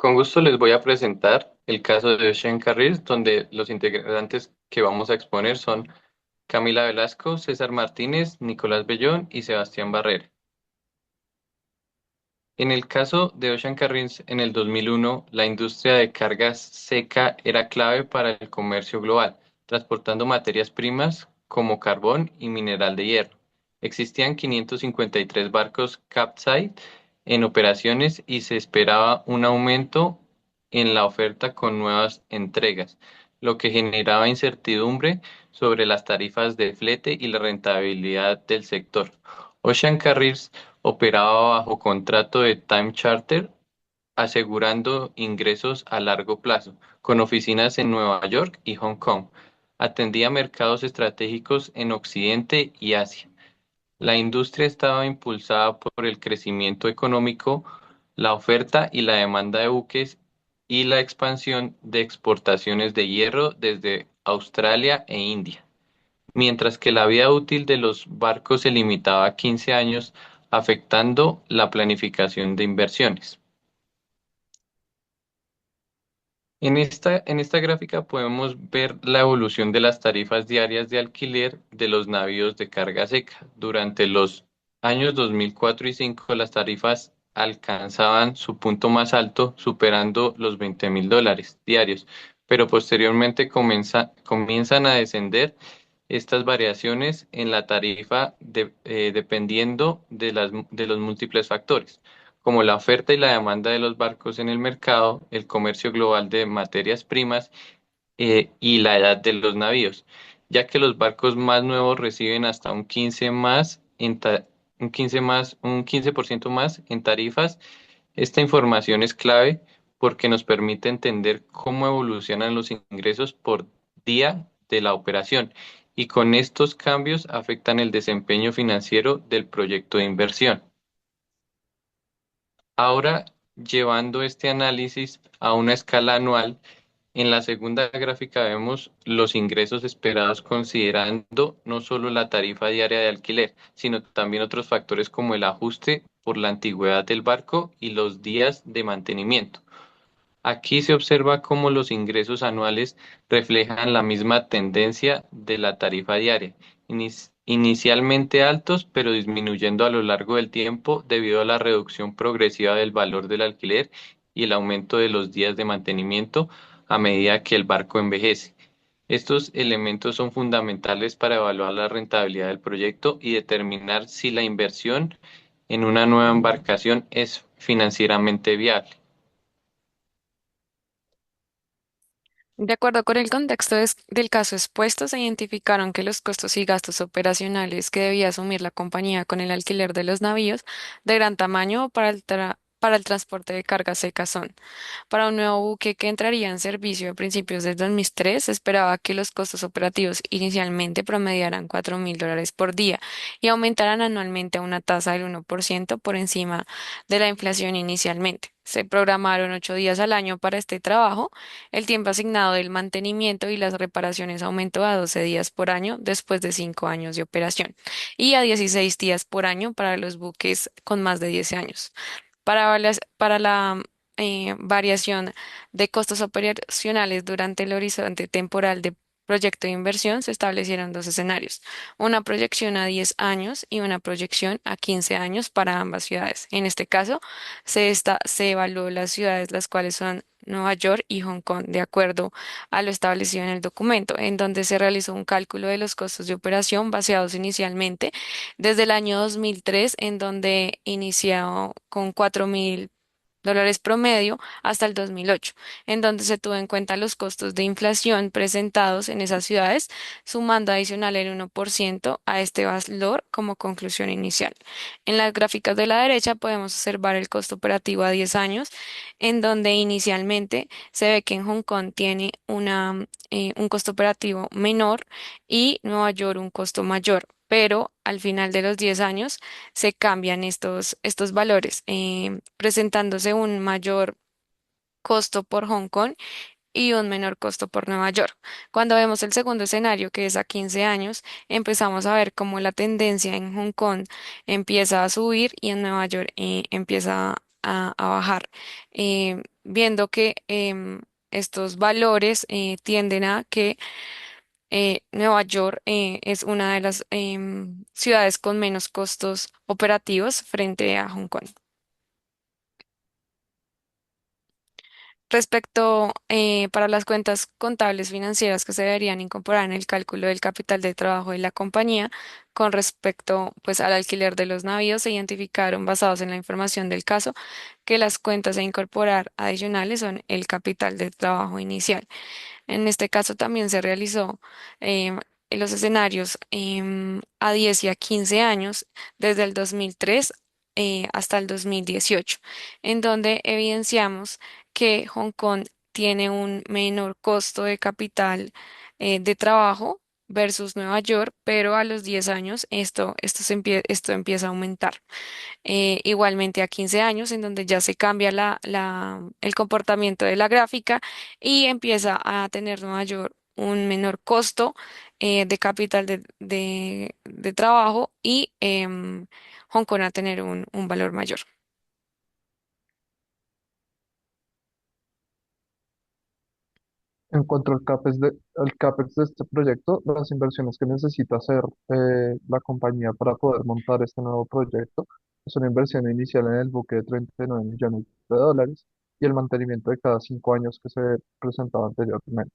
Con gusto les voy a presentar el caso de Ocean Carrils, donde los integrantes que vamos a exponer son Camila Velasco, César Martínez, Nicolás Bellón y Sebastián Barrera. En el caso de Ocean Carrils, en el 2001, la industria de cargas seca era clave para el comercio global, transportando materias primas como carbón y mineral de hierro. Existían 553 barcos Capesize en operaciones y se esperaba un aumento en la oferta con nuevas entregas, lo que generaba incertidumbre sobre las tarifas de flete y la rentabilidad del sector. Ocean Carriers operaba bajo contrato de time charter, asegurando ingresos a largo plazo, con oficinas en Nueva York y Hong Kong. Atendía mercados estratégicos en Occidente y Asia. La industria estaba impulsada por el crecimiento económico, la oferta y la demanda de buques y la expansión de exportaciones de hierro desde Australia e India, mientras que la vida útil de los barcos se limitaba a 15 años, afectando la planificación de inversiones. En esta gráfica podemos ver la evolución de las tarifas diarias de alquiler de los navíos de carga seca. Durante los años 2004 y 2005, las tarifas alcanzaban su punto más alto, superando los $20,000 diarios, pero posteriormente comienzan a descender estas variaciones en la tarifa dependiendo de los múltiples factores, como la oferta y la demanda de los barcos en el mercado, el comercio global de materias primas y la edad de los navíos, ya que los barcos más nuevos reciben hasta un 15% más en tarifas. Esta información es clave porque nos permite entender cómo evolucionan los ingresos por día de la operación y con estos cambios afectan el desempeño financiero del proyecto de inversión. Ahora, llevando este análisis a una escala anual, en la segunda gráfica vemos los ingresos esperados considerando no solo la tarifa diaria de alquiler, sino también otros factores como el ajuste por la antigüedad del barco y los días de mantenimiento. Aquí se observa cómo los ingresos anuales reflejan la misma tendencia de la tarifa diaria, inicialmente altos, pero disminuyendo a lo largo del tiempo debido a la reducción progresiva del valor del alquiler y el aumento de los días de mantenimiento a medida que el barco envejece. Estos elementos son fundamentales para evaluar la rentabilidad del proyecto y determinar si la inversión en una nueva embarcación es financieramente viable. De acuerdo con el contexto del caso expuesto, se identificaron que los costos y gastos operacionales que debía asumir la compañía con el alquiler de los navíos de gran tamaño para el transporte de carga seca son: para un nuevo buque que entraría en servicio a principios del 2003, se esperaba que los costos operativos inicialmente promediaran $4,000 por día y aumentaran anualmente a una tasa del 1% por encima de la inflación inicialmente. Se programaron 8 días al año para este trabajo. El tiempo asignado del mantenimiento y las reparaciones aumentó a 12 días por año después de 5 años de operación y a 16 días por año para los buques con más de 10 años. Para la variación de costos operacionales durante el horizonte temporal de proyecto de inversión, se establecieron dos escenarios: una proyección a 10 años y una proyección a 15 años para ambas ciudades. En este caso, se evaluó las ciudades, las cuales son Nueva York y Hong Kong, de acuerdo a lo establecido en el documento, en donde se realizó un cálculo de los costos de operación basados inicialmente desde el año 2003, en donde inició con $4,000 promedio hasta el 2008, en donde se tuvo en cuenta los costos de inflación presentados en esas ciudades, sumando adicional el 1% a este valor como conclusión inicial. En las gráficas de la derecha podemos observar el costo operativo a 10 años, en donde inicialmente se ve que en Hong Kong tiene un costo operativo menor y Nueva York un costo mayor. Pero al final de los 10 años se cambian estos valores, presentándose un mayor costo por Hong Kong y un menor costo por Nueva York. Cuando vemos el segundo escenario, que es a 15 años, empezamos a ver cómo la tendencia en Hong Kong empieza a subir y en Nueva York empieza a bajar, viendo que estos valores tienden a que Nueva York es una de las ciudades con menos costos operativos frente a Hong Kong. Respecto para las cuentas contables financieras que se deberían incorporar en el cálculo del capital de trabajo de la compañía, con respecto pues al alquiler de los navíos, se identificaron basados en la información del caso que las cuentas a incorporar adicionales son el capital de trabajo inicial. En este caso también se realizó en los escenarios a 10 y a 15 años, desde el 2003 hasta el 2018, en donde evidenciamos que Hong Kong tiene un menor costo de capital de trabajo versus Nueva York, pero a los 10 años esto empieza a aumentar. Igualmente a 15 años, en donde ya se cambia el comportamiento de la gráfica y empieza a tener Nueva York un menor costo de capital de trabajo y Hong Kong a tener un valor mayor. En cuanto al CAPEX de este proyecto, las inversiones que necesita hacer la compañía para poder montar este nuevo proyecto es una inversión inicial en el buque de 39 millones de dólares y el mantenimiento de cada 5 años que se presentaba anteriormente.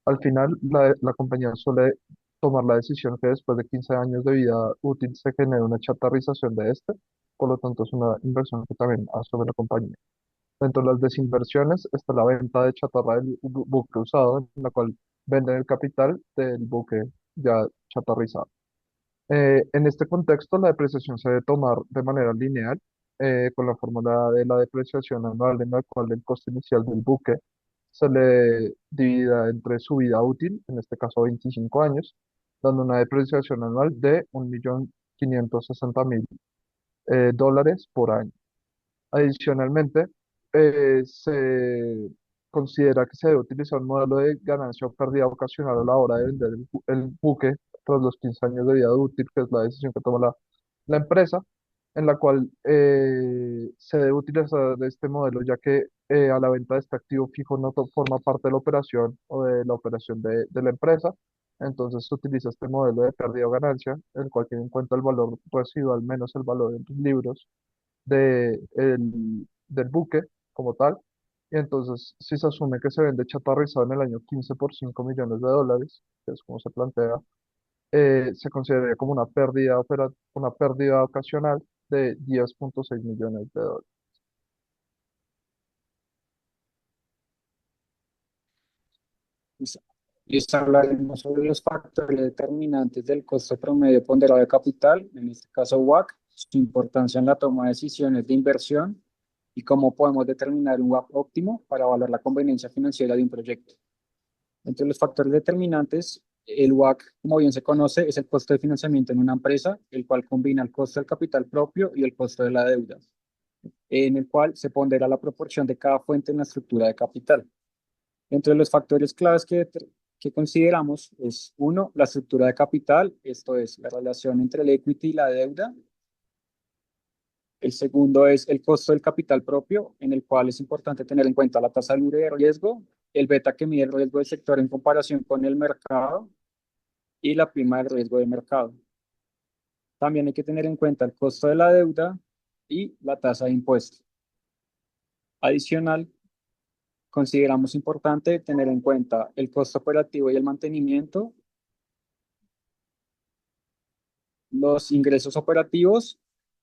Al final, la compañía suele tomar la decisión que después de 15 años de vida útil se genera una chatarrización de este, por lo tanto es una inversión que también asume la compañía. Dentro de las desinversiones está la venta de chatarra del buque usado, en la cual venden el capital del buque ya chatarrizado. En este contexto, la depreciación se debe tomar de manera lineal, con la fórmula de la depreciación anual, en la cual el coste inicial del buque se le divida entre su vida útil, en este caso 25 años, dando una depreciación anual de 1.560.000 dólares por año. Adicionalmente, se considera que se debe utilizar un modelo de ganancia o pérdida ocasional a la hora de vender el buque tras los 15 años de vida útil, que es la decisión que toma la empresa, en la cual se debe utilizar este modelo, ya que a la venta de este activo fijo no forma parte de la operación o de la operación de la empresa. Entonces se utiliza este modelo de pérdida o ganancia, el cual tiene en cuenta el valor residual menos el valor de los libros del buque como tal. Y entonces, si se asume que se vende chatarrizado en el año 15 por 5 millones de dólares, que es como se plantea, se consideraría como una pérdida ocasional de 10.6 millones de dólares. Listo. Listo, hablaremos sobre los factores determinantes del costo promedio ponderado de capital, en este caso WACC, su importancia en la toma de decisiones de inversión y cómo podemos determinar un WACC óptimo para evaluar la conveniencia financiera de un proyecto. Entre los factores determinantes, el WACC, como bien se conoce, es el costo de financiamiento en una empresa, el cual combina el costo del capital propio y el costo de la deuda, en el cual se pondera la proporción de cada fuente en la estructura de capital. Entre los factores claves que consideramos es, uno, la estructura de capital, esto es la relación entre el equity y la deuda. El segundo es el costo del capital propio, en el cual es importante tener en cuenta la tasa libre de riesgo, el beta que mide el riesgo del sector en comparación con el mercado y la prima del riesgo de mercado. También hay que tener en cuenta el costo de la deuda y la tasa de impuesto. Adicional, consideramos importante tener en cuenta el costo operativo y el mantenimiento, los ingresos operativos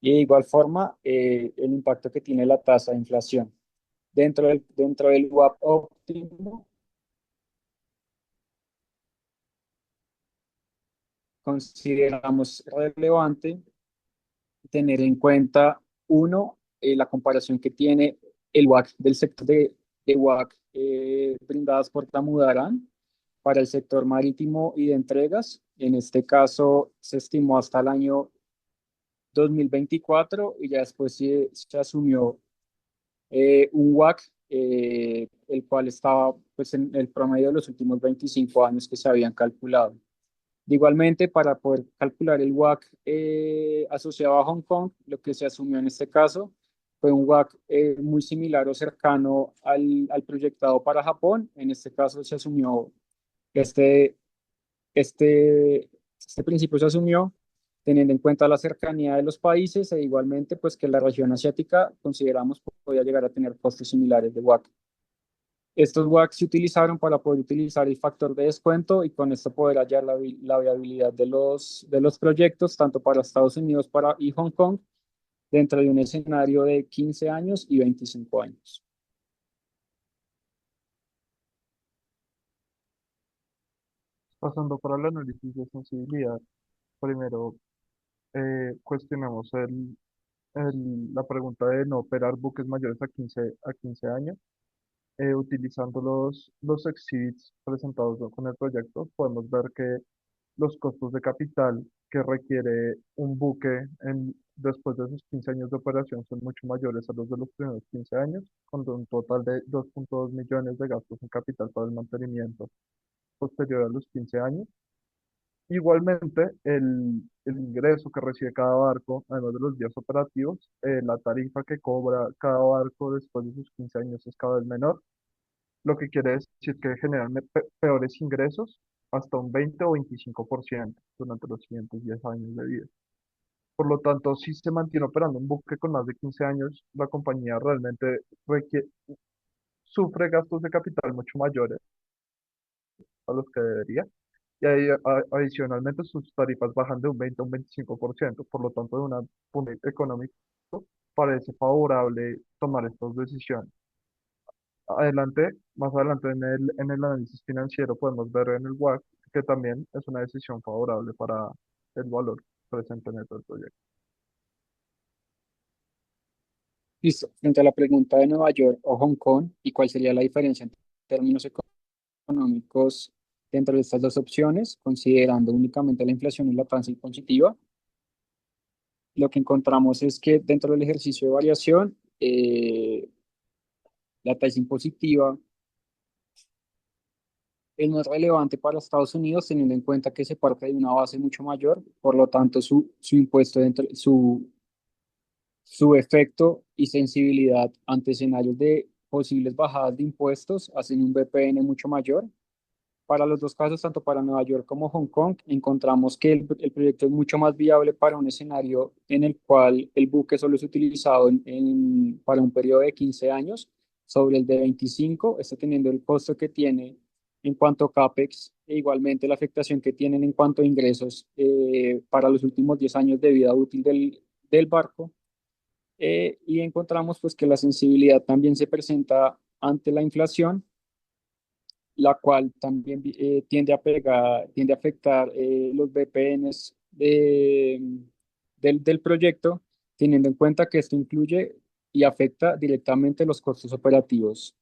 y de igual forma el impacto que tiene la tasa de inflación. Dentro del WAP óptimo, consideramos relevante tener en cuenta, uno, la comparación que tiene el WAC del sector de WAC brindadas por Tamudarán para el sector marítimo y de entregas. En este caso, se estimó hasta el año 2024 y ya después se asumió un WAC, el cual estaba pues, en el promedio de los últimos 25 años que se habían calculado. Igualmente, para poder calcular el WAC asociado a Hong Kong, lo que se asumió en este caso fue un WACC muy similar o cercano al proyectado para Japón. En este caso se asumió este, este, este principio se asumió teniendo en cuenta la cercanía de los países e igualmente pues que la región asiática consideramos podía llegar a tener costos similares de WACC. Estos WACC se utilizaron para poder utilizar el factor de descuento y con esto poder hallar la viabilidad de los proyectos, tanto para Estados Unidos y Hong Kong, dentro de un escenario de 15 años y 25 años. Pasando por el análisis de sensibilidad, primero cuestionamos la pregunta de no operar buques mayores a 15 años. Utilizando los exhibits presentados con el proyecto, podemos ver que los costos de capital que requiere un buque después de sus 15 años de operación son mucho mayores a los de los primeros 15 años, con un total de 2.2 millones de gastos en capital para el mantenimiento posterior a los 15 años. Igualmente, el ingreso que recibe cada barco, además de los días operativos, la tarifa que cobra cada barco después de sus 15 años es cada vez menor, lo que quiere decir que generan peores ingresos hasta un 20 o 25% durante los siguientes 10 años de vida. Por lo tanto, si se mantiene operando un buque con más de 15 años, la compañía realmente sufre gastos de capital mucho mayores a los que debería. Y ahí, adicionalmente sus tarifas bajan de un 20 a un 25%. Por lo tanto, de un punto económico parece favorable tomar estas decisiones. Más adelante en el análisis financiero podemos ver en el WACC que también es una decisión favorable para el valor presente en el proyecto. Listo. Frente a la pregunta de Nueva York o Hong Kong y cuál sería la diferencia en términos económicos dentro de estas dos opciones, considerando únicamente la inflación y la tasa impositiva, lo que encontramos es que dentro del ejercicio de variación, la tasa impositiva es más relevante para Estados Unidos teniendo en cuenta que se parte de una base mucho mayor, por lo tanto su impuesto su efecto y sensibilidad ante escenarios de posibles bajadas de impuestos hacen un VPN mucho mayor. Para los dos casos, tanto para Nueva York como Hong Kong, encontramos que el proyecto es mucho más viable para un escenario en el cual el buque solo es utilizado para un periodo de 15 años sobre el de 25, está teniendo el costo que tiene en cuanto a CAPEX e igualmente la afectación que tienen en cuanto a ingresos para los últimos 10 años de vida útil del barco. Y encontramos pues que la sensibilidad también se presenta ante la inflación, la cual también tiende a afectar los VPNs del proyecto, teniendo en cuenta que esto incluye y afecta directamente los costos operativos.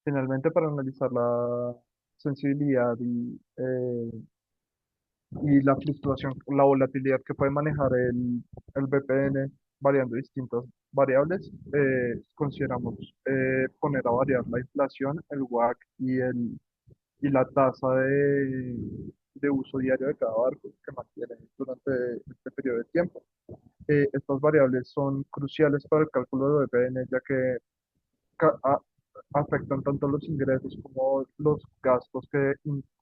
Finalmente, para analizar la sensibilidad y la fluctuación, la volatilidad que puede manejar el VPN variando distintas variables, consideramos poner a variar la inflación, el WACC y la tasa de uso diario de cada barco que mantiene durante este periodo de tiempo. Estas variables son cruciales para el cálculo de VPN, ya que ca- a- afectan tanto los ingresos como los gastos que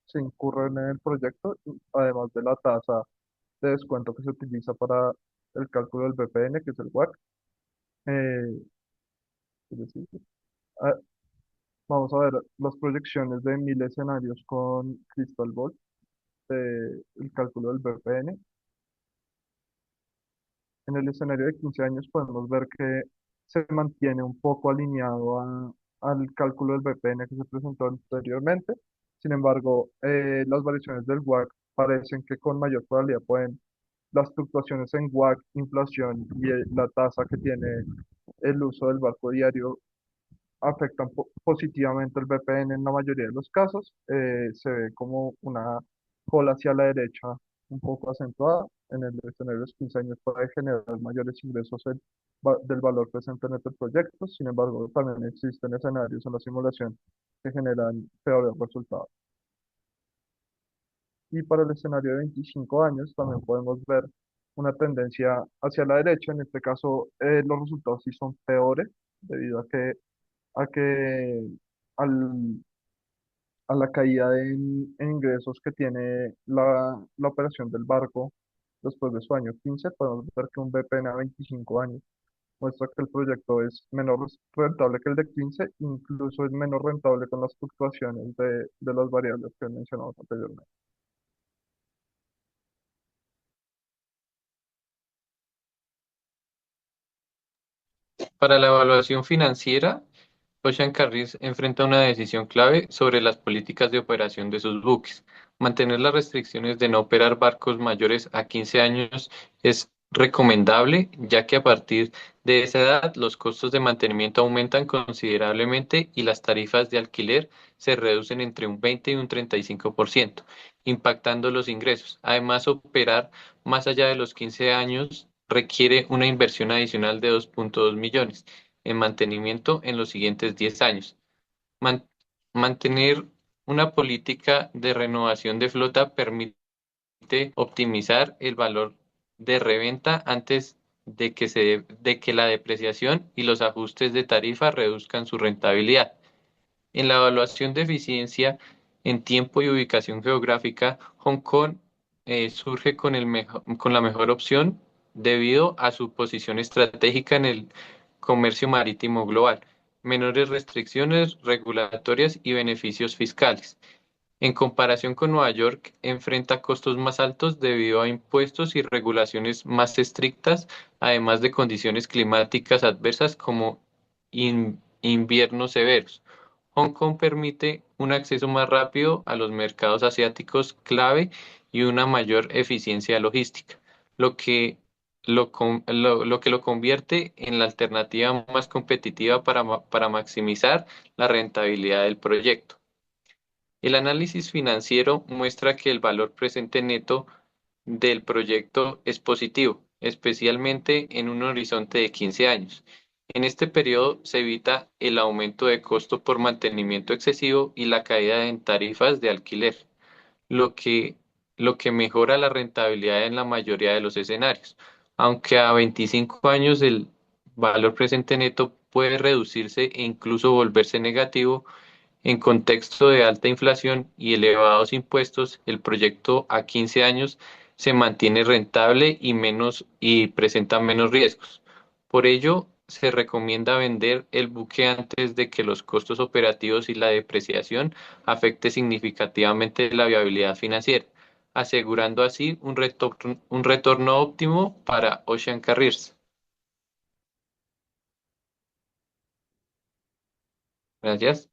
se incurren en el proyecto, además de la tasa de descuento que se utiliza para el cálculo del VPN, que es el WACC. Eh, es decir, ah, vamos a ver las proyecciones de 1000 escenarios con Crystal Ball, el cálculo del VPN. En el escenario de 15 años podemos ver que se mantiene un poco alineado al cálculo del VPN que se presentó anteriormente. Sin embargo, las variaciones del WACC parecen que con mayor probabilidad las fluctuaciones en WACC, inflación y la tasa que tiene el uso del barco diario afectan positivamente el VPN en la mayoría de los casos. Se ve como una cola hacia la derecha un poco acentuada, En el escenario de los 15 años puede generar mayores ingresos del valor presente en este proyecto. Sin embargo, también existen escenarios en la simulación que generan peores resultados. Y para el escenario de 25 años también podemos ver una tendencia hacia la derecha. En este caso, los resultados sí son peores debido a que al, a la caída en ingresos que tiene la operación del barco después de su año 15, podemos ver que un VPN a 25 años muestra que el proyecto es menos rentable que el de 15, incluso es menos rentable con las fluctuaciones de las variables que mencionamos anteriormente. Para la evaluación financiera, Ocean Carriers enfrenta una decisión clave sobre las políticas de operación de sus buques. Mantener las restricciones de no operar barcos mayores a 15 años es recomendable, ya que a partir de esa edad los costos de mantenimiento aumentan considerablemente y las tarifas de alquiler se reducen entre un 20 y un 35%, impactando los ingresos. Además, operar más allá de los 15 años requiere una inversión adicional de 2.2 millones en mantenimiento en los siguientes 10 años. Man- Mantener una política de renovación de flota permite optimizar el valor de reventa antes de que la depreciación y los ajustes de tarifa reduzcan su rentabilidad. En la evaluación de eficiencia en tiempo y ubicación geográfica, Hong Kong surge con la mejor opción debido a su posición estratégica en el comercio marítimo global, menores restricciones regulatorias y beneficios fiscales. En comparación con Nueva York, enfrenta costos más altos debido a impuestos y regulaciones más estrictas, además de condiciones climáticas adversas como inviernos severos. Hong Kong permite un acceso más rápido a los mercados asiáticos clave y una mayor eficiencia logística, lo que lo convierte en la alternativa más competitiva para maximizar la rentabilidad del proyecto. El análisis financiero muestra que el valor presente neto del proyecto es positivo, especialmente en un horizonte de 15 años. En este periodo se evita el aumento de costo por mantenimiento excesivo y la caída en tarifas de alquiler, lo que, lo que mejora la rentabilidad en la mayoría de los escenarios. Aunque a 25 años el valor presente neto puede reducirse e incluso volverse negativo, en contexto de alta inflación y elevados impuestos, el proyecto a 15 años se mantiene rentable y presenta menos riesgos. Por ello, se recomienda vender el buque antes de que los costos operativos y la depreciación afecte significativamente la viabilidad financiera, asegurando así un retorno óptimo para Ocean Carriers. Gracias.